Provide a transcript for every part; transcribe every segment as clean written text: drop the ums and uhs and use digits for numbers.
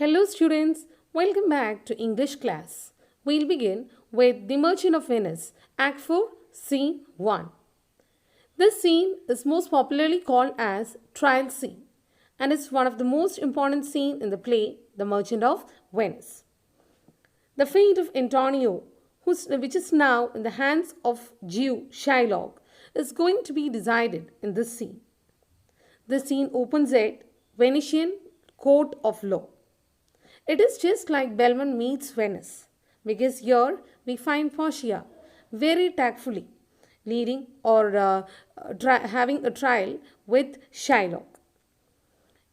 Hello students, welcome back to English class. We'll begin with The Merchant of Venice, Act 4, Scene 1. This scene is most popularly called as trial scene and is one of the most important scenes in the play The Merchant of Venice. The fate of Antonio, which is now in the hands of Jew Shylock, is going to be decided in this scene. The scene opens at Venetian Court of Law. It is just like Belmont meets Venice, because here we find Portia very tactfully leading or having a trial with Shylock.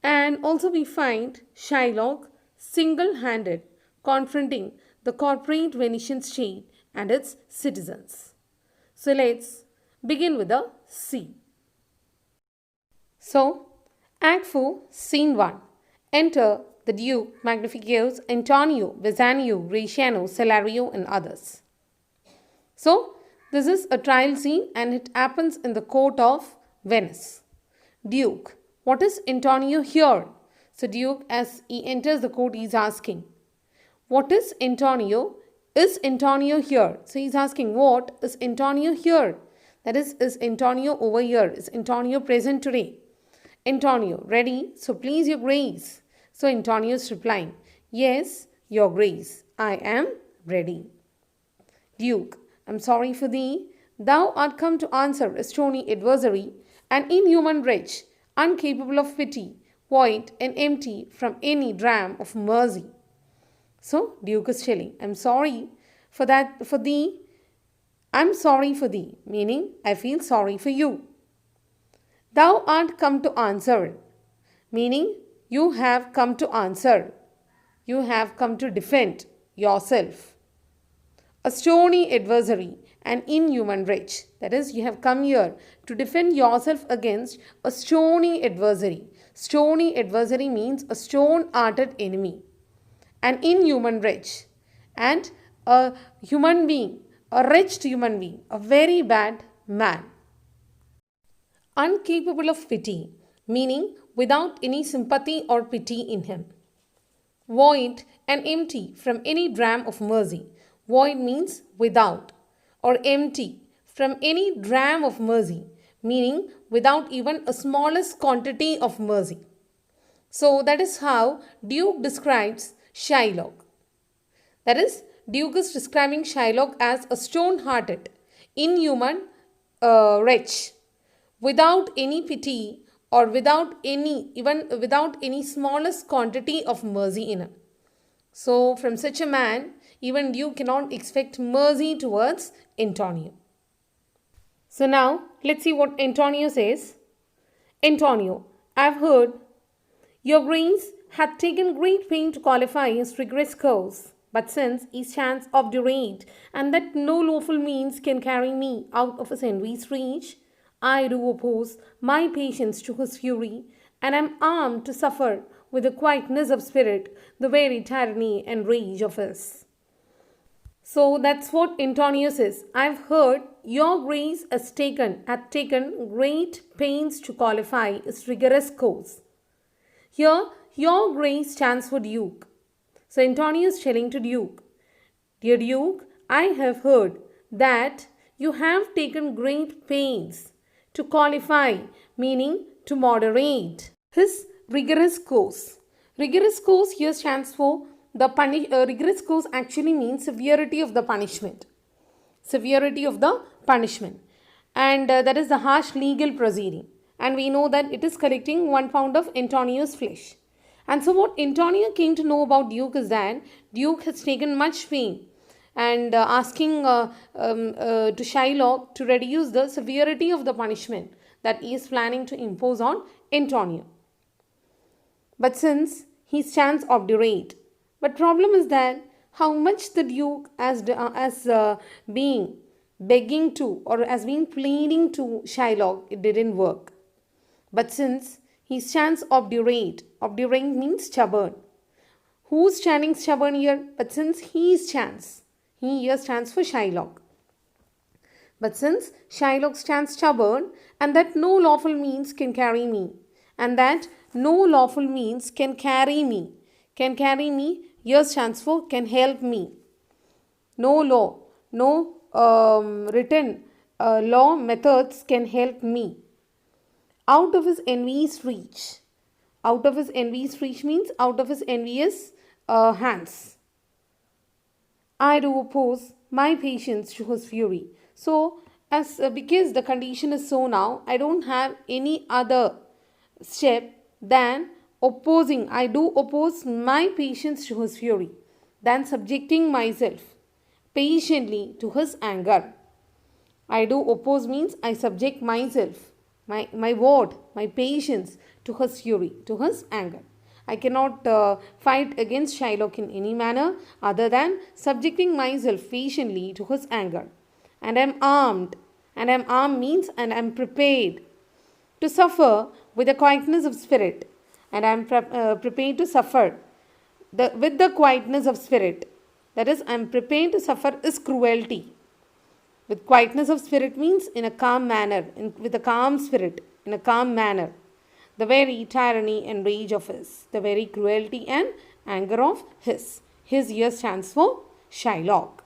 And also we find Shylock single-handed confronting the corporate Venetian state and its citizens. So let's begin with the scene. So, Act 4, Scene 1. Enter the Duke, Magnificus, Antonio, Vesanio, Gratiano, Celario and others. So, this is a trial scene and it happens in the court of Venice. Duke, what is Antonio here? So, Duke, as he enters the court, he is asking, what is Antonio? Is Antonio here? So, he is asking, what is Antonio here? That is Antonio over here? Is Antonio present today? Antonio, ready? So, please, your grace. So, Antonio is replying, yes, your grace, I am ready. Duke, I am sorry for thee. Thou art come to answer a stony adversary, an inhuman wretch, incapable of pity, void and empty from any dram of mercy. So, Duke is telling, I am sorry for thee. I am sorry for thee, meaning I feel sorry for you. Thou art come to answer, meaning you have come to answer. You have come to defend yourself. A stony adversary, an inhuman wretch. That is, you have come here to defend yourself against a stony adversary. Stony adversary means a stone-hearted enemy. An inhuman wretch and a human being, a wretched human being, a very bad man. Incapable of pity, meaning without any sympathy or pity in him. Void and empty from any dram of mercy. Void means without, or empty from any dram of mercy, meaning without even a smallest quantity of mercy. So that is how Duke describes Shylock. That is, Duke is describing Shylock as a stone-hearted, inhuman wretch, without any pity or without any smallest quantity of mercy in him. So from such a man, even Duke cannot expect mercy towards Antonio. So now, let's see what Antonio says. Antonio, I have heard your grace hath taken great pain to qualify his rigorous course, but since he stands obdurate, and that no lawful means can carry me out of his envy's reach, I do oppose my patience to his fury, and am armed to suffer with a quietness of spirit the very tyranny and rage of his. So that's what Antonio says. I've heard your grace hath taken great pains to qualify his rigorous course. Here, your grace stands for Duke. So Antonio is telling to Duke, dear Duke, I have heard that you have taken great pains to qualify, meaning to moderate his rigorous course. Rigorous course here stands for rigorous course actually means severity of the punishment. Severity of the punishment. And that is the harsh legal proceeding. And we know that it is collecting 1 pound of Antonio's flesh. And so what Antonio came to know about Duke is that Duke has taken much pain and asking to Shylock to reduce the severity of the punishment that he is planning to impose on Antonio. But since he stands obdurate, but problem is that how much the Duke as being begging to or as being pleading to Shylock, it didn't work. But since he stands obdurate means stubborn. Who's standing stubborn here? But since he stands, he here stands for Shylock. But since Shylock stands stubborn, and that no lawful means can carry me, and that no lawful means can carry me, can carry me. Years stands for can help me. No law, no written law methods can help me. Out of his envy's reach. Out of his envy's reach means out of his envious hands. I do oppose my patience to his fury. So, as because the condition is so now, I don't have any other step than opposing. I do oppose my patience to his fury, than subjecting myself patiently to his anger. I do oppose means I subject myself, my word, my patience to his fury, to his anger. I cannot fight against Shylock in any manner other than subjecting myself patiently to his anger. And I am armed. And I am armed means and I am prepared to suffer with a quietness of spirit. And I am prepared to suffer with the quietness of spirit. That is, I am prepared to suffer his cruelty. With quietness of spirit means in a calm manner, with a calm spirit, in a calm manner. The very tyranny and rage of his, the very cruelty and anger of his. His here stands for Shylock.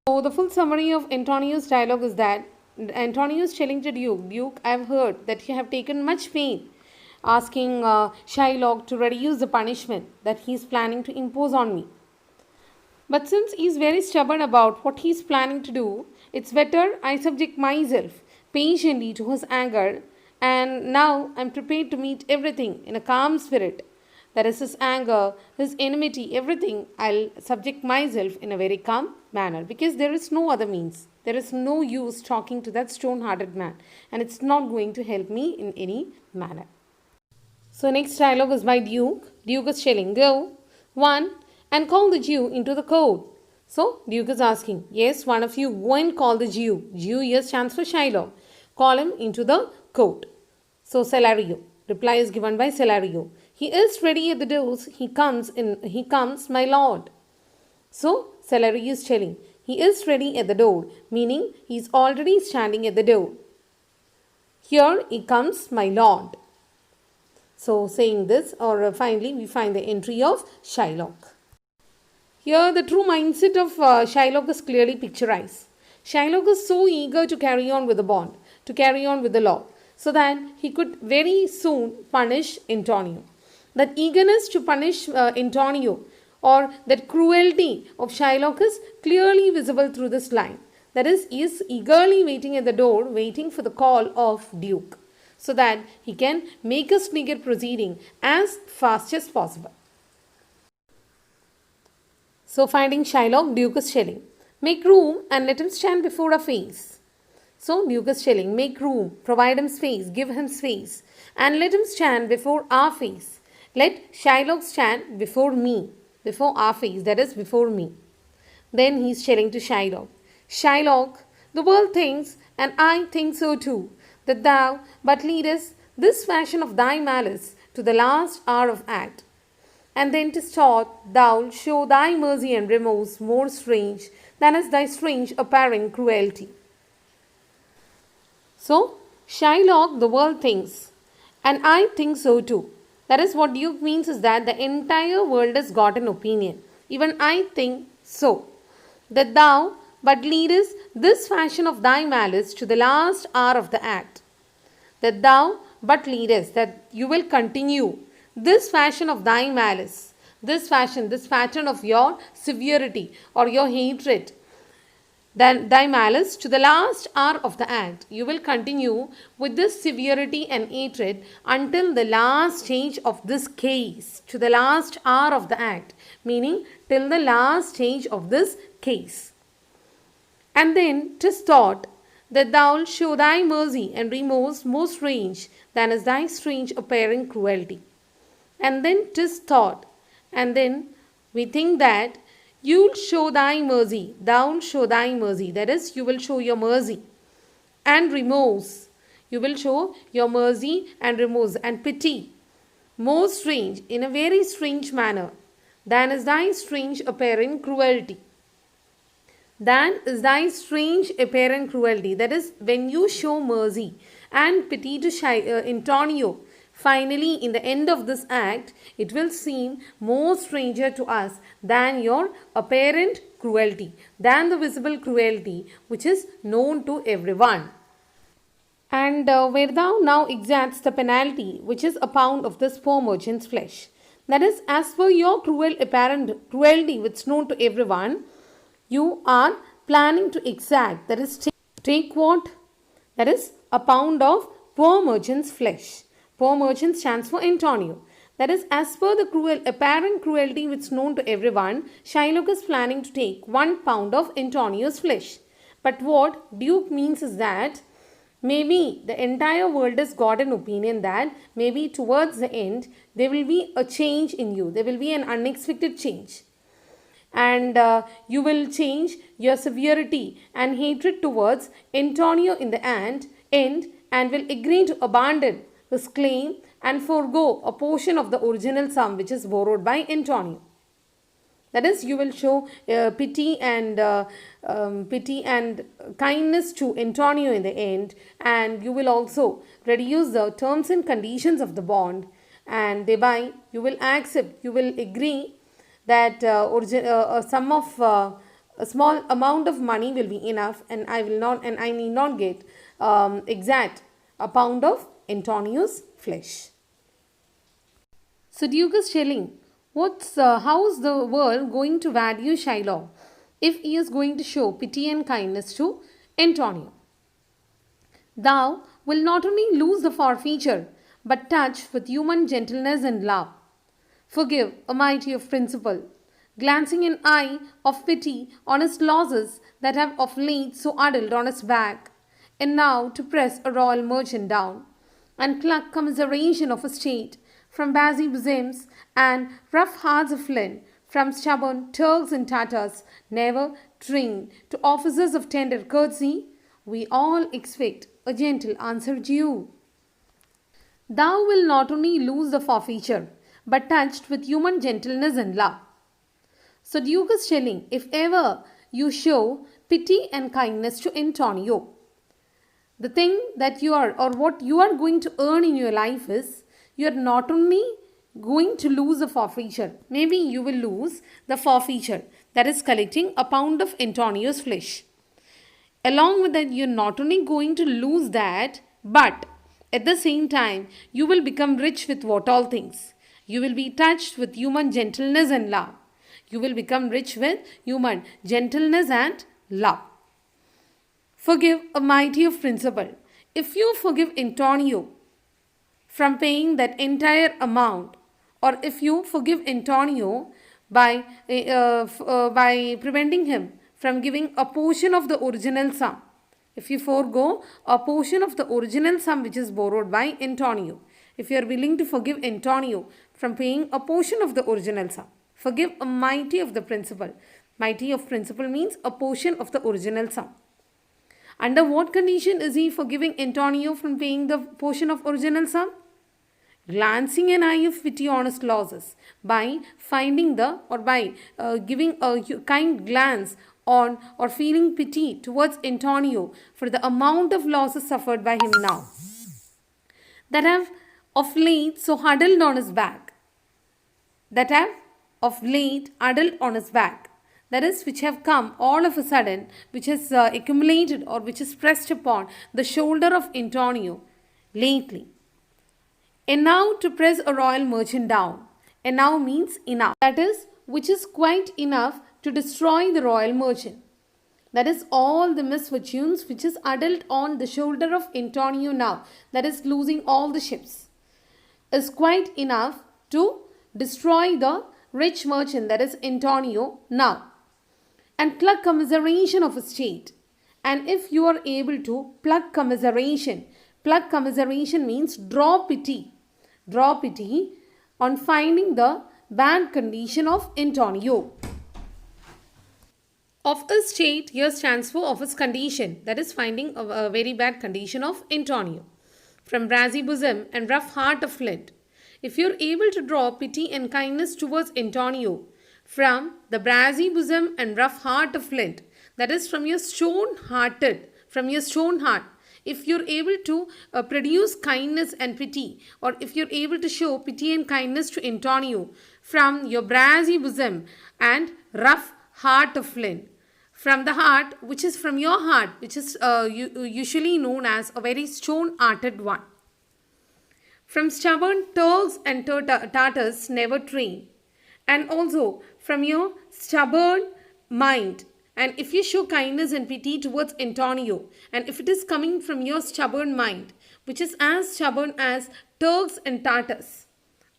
So the full summary of Antonio's dialogue is that Antonio is telling to Duke, I have heard that you have taken much pain asking Shylock to reduce the punishment that he is planning to impose on me. But since he is very stubborn about what he is planning to do, it's better I subject myself patiently to his anger, and now I am prepared to meet everything in a calm spirit. That is his anger, his enmity, everything I'll subject myself in a very calm manner, because there is no other means. There is no use talking to that stone-hearted man, and it's not going to help me in any manner. So next dialogue is by Duke. Duke is telling, go, 1, and call the Jew into the court. So Duke is asking, yes, one of you go and call the Jew. Jew here stands for Shylock. Call him into the court. So Celario. Reply is given by Celario. He is ready at the doors. He comes, my lord. So Celario is telling, he is ready at the door, meaning he is already standing at the door. Here he comes, my lord. So saying this, or finally we find the entry of Shylock. Here the true mindset of Shylock is clearly picturized. Shylock is so eager to carry on with the bond, to carry on with the law, so that he could very soon punish Antonio. That eagerness to punish Antonio, or that cruelty of Shylock is clearly visible through this line. That is, he is eagerly waiting at the door, waiting for the call of Duke, so that he can make a sneaker proceeding as fast as possible. So finding Shylock, Duke is telling, make room and let him stand before our face. So Duke is telling, make room, provide him space, give him space, and let him stand before our face. Let Shylock stand before me, before our face, that is before me. Then he is telling to Shylock, Shylock, the world thinks, and I think so too, that thou but leadest this fashion of thy malice to the last hour of act. And then 'tis thought thou show thy mercy and remorse more strange than is thy strange apparent cruelty. So, Shylock, the world thinks, and I think so too. That is what Duke means, is that the entire world has got an opinion. Even I think so. That thou but leadest this fashion of thy malice to the last hour of the act. That thou but leadest, that you will continue this fashion of thy malice, this fashion, this pattern of your severity or your hatred, then thy malice to the last hour of the act. You will continue with this severity and hatred until the last stage of this case, to the last hour of the act, meaning till the last stage of this case. And then 'tis thought that thou'lt show thy mercy and remorse more strange than is thy strange apparent cruelty. And then 'tis thought, and then we think that you'll show thy mercy, thou'lt show thy mercy, that is, you will show your mercy and remorse. You will show your mercy and remorse and pity, more strange, in a very strange manner, than is thy strange apparent cruelty. Than is thy strange apparent cruelty. That is, when you show mercy and pity to Antonio Finally, in the end of this act, it will seem more stranger to us than your apparent cruelty, than the visible cruelty which is known to everyone. And where thou now exacts the penalty, which is a pound of this poor merchant's flesh. That is, as per your cruel apparent cruelty which is known to everyone, you are planning to exact, that is, take what? That is, a pound of poor merchant's flesh. Poor merchant stands for Antonio. That is, as per the apparent cruelty which is known to everyone, Shylock is planning to take 1 pound of Antonio's flesh. But what Duke means is that maybe the entire world has got an opinion that maybe towards the end there will be a change in you. There will be an unexpected change. And you will change your severity and hatred towards Antonio in the end and will agree to abandon his claim and forego a portion of the original sum which is borrowed by Antonio. That is, you will show pity and kindness to Antonio in the end, and you will also reduce the terms and conditions of the bond, and thereby you will accept, you will agree that a sum of a small amount of money will be enough, and I need not get exact a pound of Antonio's flesh. So Duke is telling, how is the world going to value Shylock if he is going to show pity and kindness to Antonio? Thou will not only lose the forfeiture, but touch with human gentleness and love. Forgive, a mighty of principle, glancing an eye of pity on his losses that have of late so huddled on his back, and now to press a royal merchant down, and pluck commiseration of his state from bazy bosoms and rough hearts of flint, from stubborn Turks and Tatars, never trained to officers of tender courtesy, we all expect a gentle answer due. Thou will not only lose the forfeiture, but touched with human gentleness and love. So Duke is telling, if ever you show pity and kindness to Antonio, the thing that you are, or what you are going to earn in your life is, you are not only going to lose the forfeiture, maybe you will lose the forfeiture, that is collecting a pound of Antonio's flesh. Along with that, you are not only going to lose that, but at the same time, you will become rich with what all things. You will be touched with human gentleness and love. You will become rich with human gentleness and love. Forgive, a mighty of principle. If you forgive Antonio from paying that entire amount, or if you forgive Antonio by preventing him from giving a portion of the original sum, if you forego a portion of the original sum which is borrowed by Antonio, if you are willing to forgive Antonio from paying a portion of the original sum, forgive a mighty of the principle. Mighty of principle means a portion of the original sum. Under what condition is he forgiving Antonio from paying the portion of original sum? Glancing an eye of pity on his losses, by finding the, or by giving a kind glance on or feeling pity towards Antonio for the amount of losses suffered by him now, that have of late so huddled on his back, that is, which have come all of a sudden, which has accumulated or which is pressed upon the shoulder of Antonio lately. And now to press a royal merchant down. And now means enough. That is, which is quite enough to destroy the royal merchant. That is all the misfortunes which is huddled on the shoulder of Antonio now. That is losing all the ships. Is quite enough to destroy the rich merchant, that is Antonio now. And pluck commiseration of his state. And if you are able to pluck commiseration means draw pity on finding the bad condition of Antonio. Of his state here stands for of his condition, that is finding a very bad condition of Antonio. From brassy bosom and rough heart of flint. If you are able to draw pity and kindness towards Antonio from the brassy bosom and rough heart of flint, that is from your stone heart, if you're able to produce kindness and pity, or if you're able to show pity and kindness to Antonio from your brassy bosom and rough heart of flint, from the heart, which is from your heart, which is usually known as a very stone-hearted one. From stubborn Turks and Tartars never train, and also from your stubborn mind. And if you show kindness and pity towards Antonio, and if it is coming from your stubborn mind, which is as stubborn as Turks and Tartars,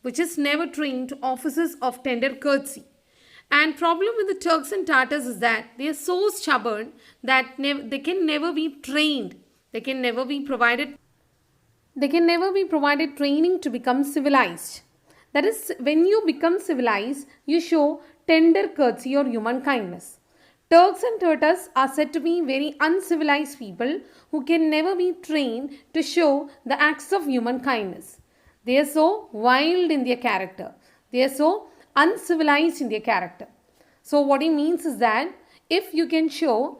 which is never trained to offices of tender courtesy. And problem with the Turks and Tartars is that they are so stubborn that they can never be trained. They can never be provided training to become civilized. That is, when you become civilized, you show tender courtesy or human kindness. Turks and Tartars are said to be very uncivilized people who can never be trained to show the acts of human kindness. They are so wild in their character. They are so uncivilized in their character. So what he means is that if you can show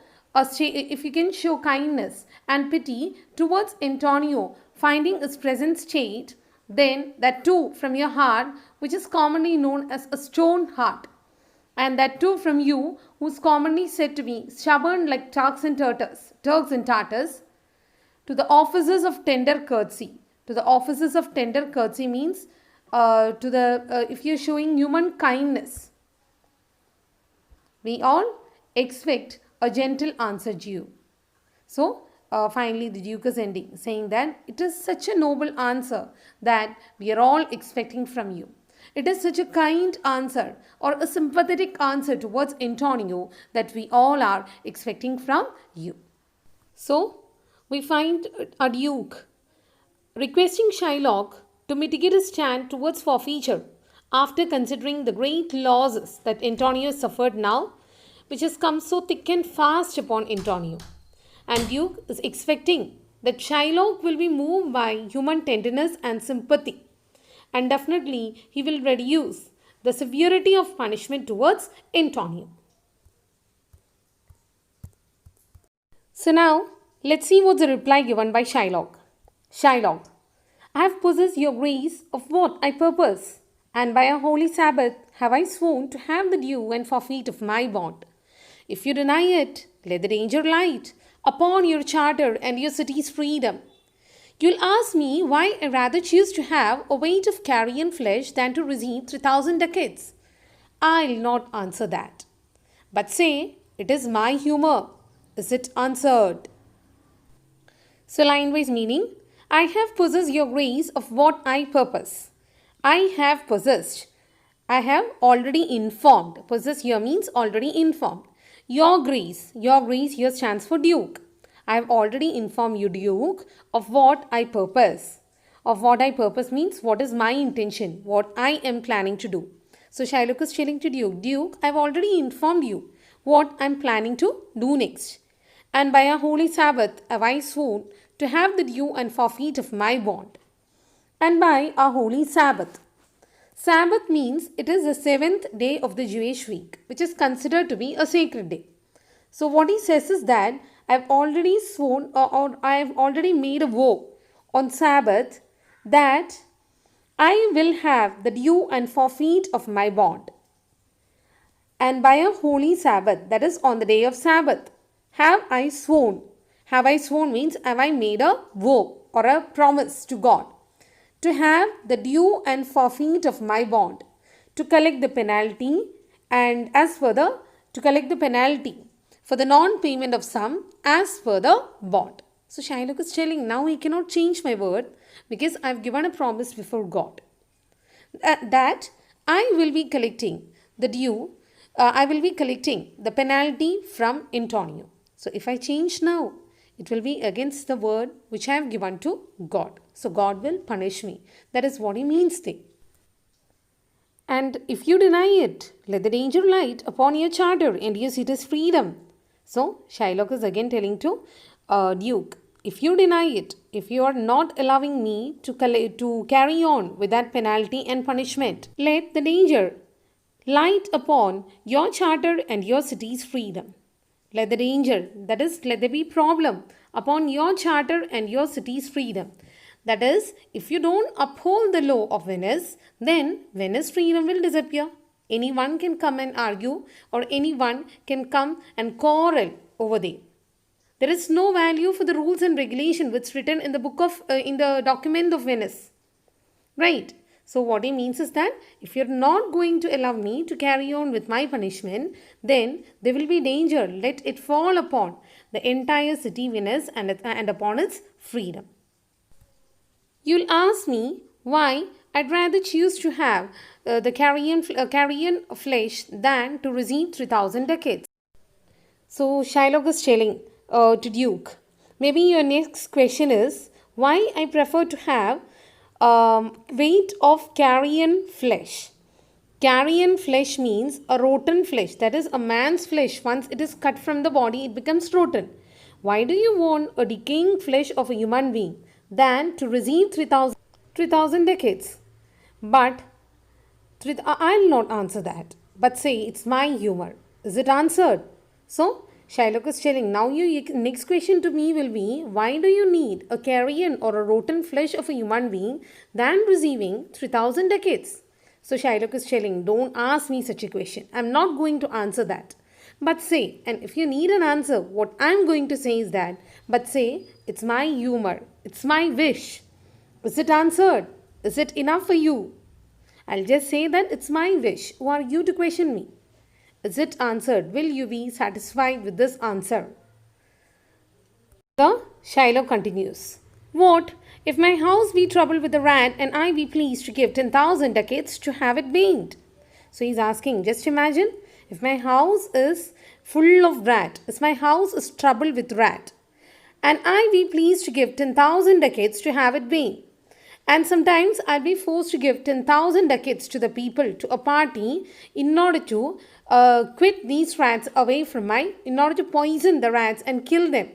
kindness and pity towards Antonio finding his present state, then that too from your heart, which is commonly known as a stone heart, and that too from you, who is commonly said to be stubborn like Turks and Tartars, to the officers of tender courtesy. To the officers of tender courtesy means if you are showing human kindness, we all expect a gentle answer due. So, finally the Duke is ending, saying that it is such a noble answer that we are all expecting from you. It is such a kind answer or a sympathetic answer towards Antonio that we all are expecting from you. So, we find a Duke requesting Shylock to mitigate his stand towards forfeiture after considering the great losses that Antonio suffered now, which has come so thick and fast upon Antonio. And Duke is expecting that Shylock will be moved by human tenderness and sympathy, and definitely he will reduce the severity of punishment towards Antonio. So now, let's see what's the reply given by Shylock. Shylock, I have possessed your grace of what I purpose, and by a holy Sabbath have I sworn to have the due and forfeit of my bond. If you deny it, let the danger light upon your charter and your city's freedom. You'll ask me why I rather choose to have a weight of carrion flesh than to receive 3,000 ducats. I'll not answer that, but say it is my humour. Is it answered? So line-wise meaning, I have possessed your grace of what I purpose. I have possessed. I have already informed. Possess here means already informed. Your grace here stands for Duke. I have already informed you, Duke, of what I purpose. Of what I purpose means what is my intention, what I am planning to do. So Shylock is telling to Duke, Duke, I have already informed you what I am planning to do next. And by a holy Sabbath have I sworn to have the due and forfeit of my bond. And by a holy Sabbath. Sabbath means it is the seventh day of the Jewish week, which is considered to be a sacred day. So what he says is that I have already sworn or I have already made a vow on Sabbath that I will have the due and forfeit of my bond. And by a holy Sabbath, that is on the day of Sabbath, have I sworn. Have I sworn means have I made a vow or a promise to God to have the due and forfeit of my bond, to collect the penalty and as further to collect the penalty for the non-payment of sum as per the bond. So Shylock is telling now he cannot change my word because I have given a promise before God that I will be collecting the due, I will be collecting the penalty from Antonio. So if I change now, it will be against the word which I have given to God. So God will punish me. That is what he means there. And if you deny it, let the danger light upon your charter and your city's freedom. So Shylock is again telling to Duke, if you deny it, if you are not allowing me to carry on with that penalty and punishment, let the danger light upon your charter and your city's freedom. Let the danger, that is, let there be problem upon your charter and your city's freedom. That is, if you don't uphold the law of Venice, then Venice freedom will disappear. Anyone can come and argue, or anyone can come and quarrel over there. There is no value for the rules and regulation which is written in the in the document of Venice. Right? So what he means is that if you're not going to allow me to carry on with my punishment, then there will be danger. Let it fall upon the entire city Venice and upon its freedom. You'll ask me why I'd rather choose to have the carrion flesh than to receive 3,000 ducats. So Shylock is telling to Duke, maybe your next question is why I prefer to have weight of carrion flesh. Carrion flesh means a rotten flesh, that is a man's flesh. Once it is cut from the body, it becomes rotten. Why do you want a decaying flesh of a human being than to receive 3,000 decades? But I'll not answer that, but say it's my humor. Is it answered? So Shylock is telling, now your next question to me will be, why do you need a carrion or a rotten flesh of a human being than receiving 3,000 decades? So Shylock is telling, don't ask me such a question. I'm not going to answer that. But say, and if you need an answer, what I'm going to say is that, but say, it's my humor. It's my wish. Is it answered? Is it enough for you? I'll just say that it's my wish. Who are you to question me? Is it answered? Will you be satisfied with this answer? The Shylock continues. What if my house be troubled with a rat and I be pleased to give 10,000 ducats to have it baned? So he's asking, just imagine if my house is full of rat, if my house is troubled with rat, and I be pleased to give 10,000 ducats to have it baned. And sometimes I'll be forced to give 10,000 ducats to the people, to a party, in order to quit these rats away from in order to poison the rats and kill them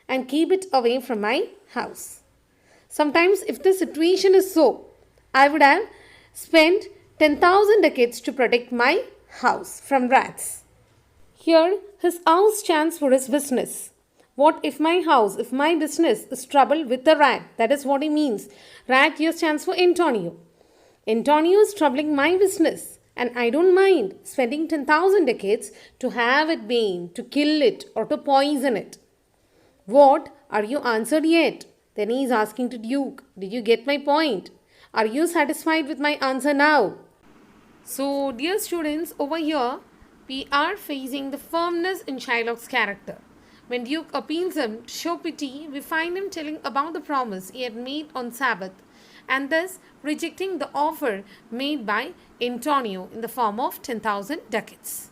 and keep it away from my house. Sometimes if the situation is so, I would have spent 10,000 ducats to protect my house from rats. Here, his house stands for his business. What if my house, if my business is troubled with a rat? That is what he means. Rat here stands for Antonio. Antonio is troubling my business and I don't mind spending 10,000 ducats to have it baned, to kill it or to poison it. What? Are you answered yet? Then he is asking to Duke, did you get my point? Are you satisfied with my answer now? So dear students, over here we are facing the firmness in Shylock's character. When Duke appeals him to show pity, we find him telling about the promise he had made on Sabbath and thus rejecting the offer made by Antonio in the form of 10,000 ducats.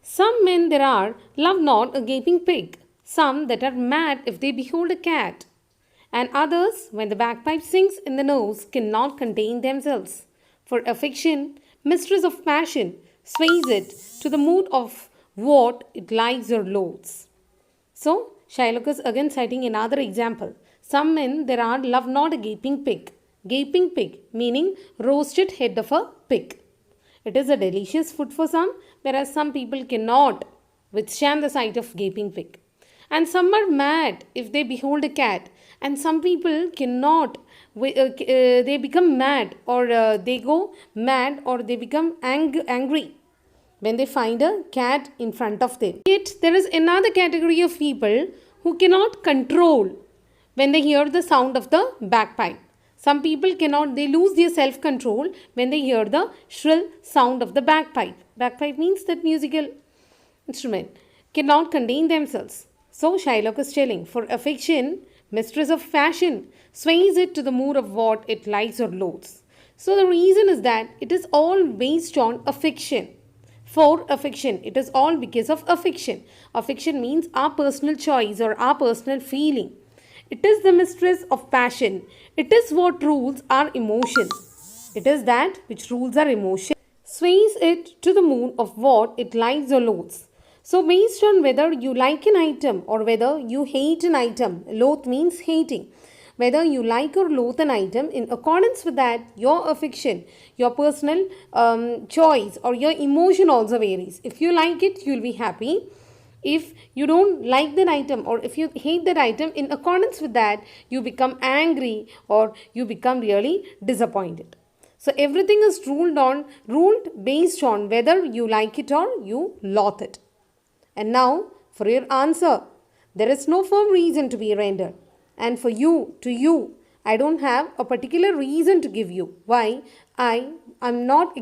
Some men there are love not a gaping pig, some that are mad if they behold a cat, and others, when the bagpipe sings in the nose, cannot contain themselves. For affection, mistress of passion, sways it to the mood of what it likes or loathes. So, Shylock is again citing another example. Some men there are love not a gaping pig. Gaping pig meaning roasted head of a pig. It is a delicious food for some, whereas some people cannot withstand the sight of gaping pig. And some are mad if they behold a cat, and some people cannot, they become mad or they go mad or they become angry when they find a cat in front of them. Yet there is another category of people who cannot control when they hear the sound of the bagpipe. Some people cannot, they lose their self-control when they hear the shrill sound of the bagpipe. Bagpipe means that musical instrument. Cannot contain themselves. So Shylock is telling, for affection, mistress of passion, sways it to the mood of what it likes or loathes. So the reason is that it is all based on affection. For affection, it is all because of affection. Affection means our personal choice or our personal feeling. It is the mistress of passion. It is what rules our emotions. It is that which rules our emotion. Sways it to the mood of what it likes or loathes. So based on whether you like an item or whether you hate an item, loathe means hating. Whether you like or loathe an item, in accordance with that, your affection, your personal choice or your emotion also varies. If you like it, you will be happy. If you don't like that item or if you hate that item, in accordance with that, you become angry or you become really disappointed. So everything is ruled based on whether you like it or you loathe it. And now for your answer, there is no firm reason to be rendered. And for you, to you, I don't have a particular reason to give you. Why? I am not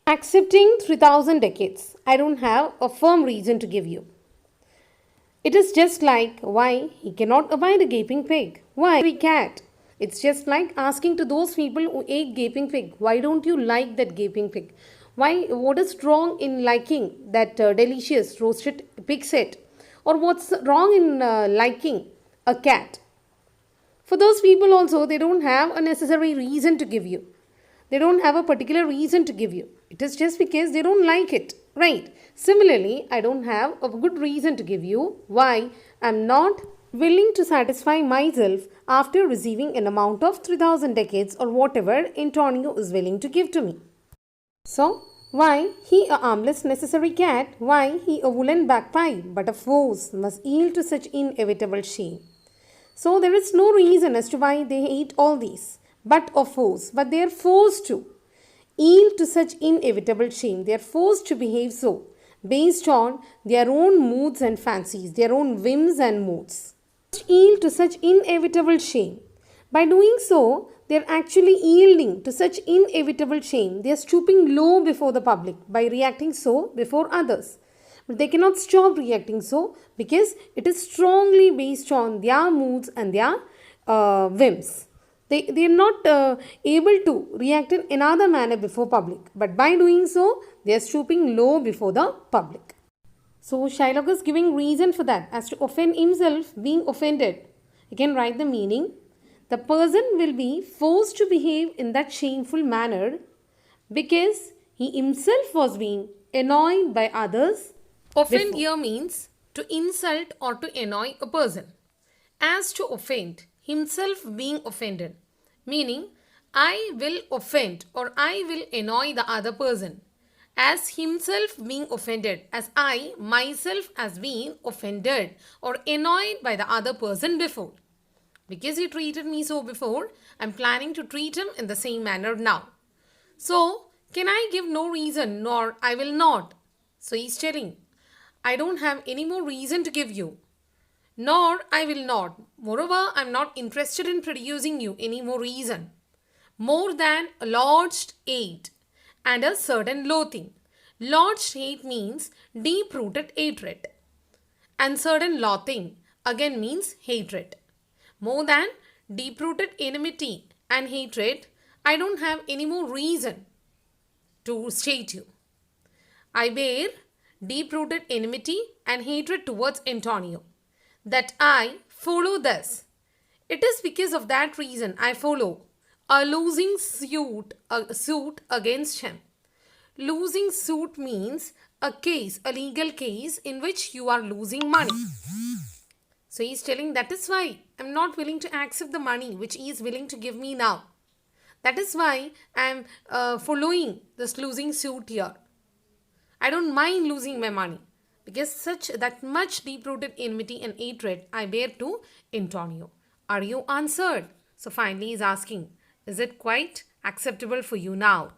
accepting 3000 decades. I don't have a firm reason to give you. It is just like why he cannot abide a gaping pig. Why every cat? It's just like asking to those people who ate gaping pig, why don't you like that gaping pig? Why? What is wrong in liking that delicious roasted pig set? Or what's wrong in liking a cat? For those people also, they don't have a necessary reason to give you. They don't have a particular reason to give you. It is just because they don't like it. Right. Similarly, I don't have a good reason to give you why I'm not willing to satisfy myself after receiving an amount of 3000 decades or whatever Antonio is willing to give to me. So, why he a armless necessary cat? Why he a woolen bagpipe? But a foes must yield to such inevitable shame. So there is no reason as to why they hate all these, but of foes. But they are forced to yield to such inevitable shame. They are forced to behave so, based on their own moods and fancies, their own whims and moods. Yield to such inevitable shame. By doing so, they are actually yielding to such inevitable shame. They are stooping low before the public by reacting so before others. But they cannot stop reacting so because it is strongly based on their moods and their whims. They are not able to react in another manner before public. But by doing so, they are stooping low before the public. So Shylock is giving reason for that. As to offend himself, being offended. You can write the meaning. The person will be forced to behave in that shameful manner because he himself was being annoyed by others. Offend here means to insult or to annoy a person. As to offend, himself being offended, meaning I will offend or I will annoy the other person. As himself being offended, as I myself as being offended or annoyed by the other person before. Because he treated me so before, I am planning to treat him in the same manner now. So, can I give no reason nor I will not? So he is telling, I don't have any more reason to give you, nor I will not. Moreover, I am not interested in producing you any more reason, more than a lodged hate and a certain loathing. Lodged hate means deep-rooted hatred, and certain loathing again means hatred. More than deep-rooted enmity and hatred, I don't have any more reason to state you. I bear deep-rooted enmity and hatred towards Antonio. That I follow this. It is because of that reason I follow a losing suit against him. Losing suit means a case, a legal case in which you are losing money. So he is telling that is why I am not willing to accept the money which he is willing to give me now. That is why I am following this losing suit here. I don't mind losing my money because that much deep-rooted enmity and hatred I bear to Antonio. Are you answered? So finally he is asking, is it quite acceptable for you now?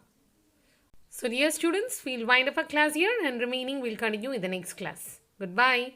So dear students, we'll wind up our class here and remaining we'll continue in the next class. Goodbye.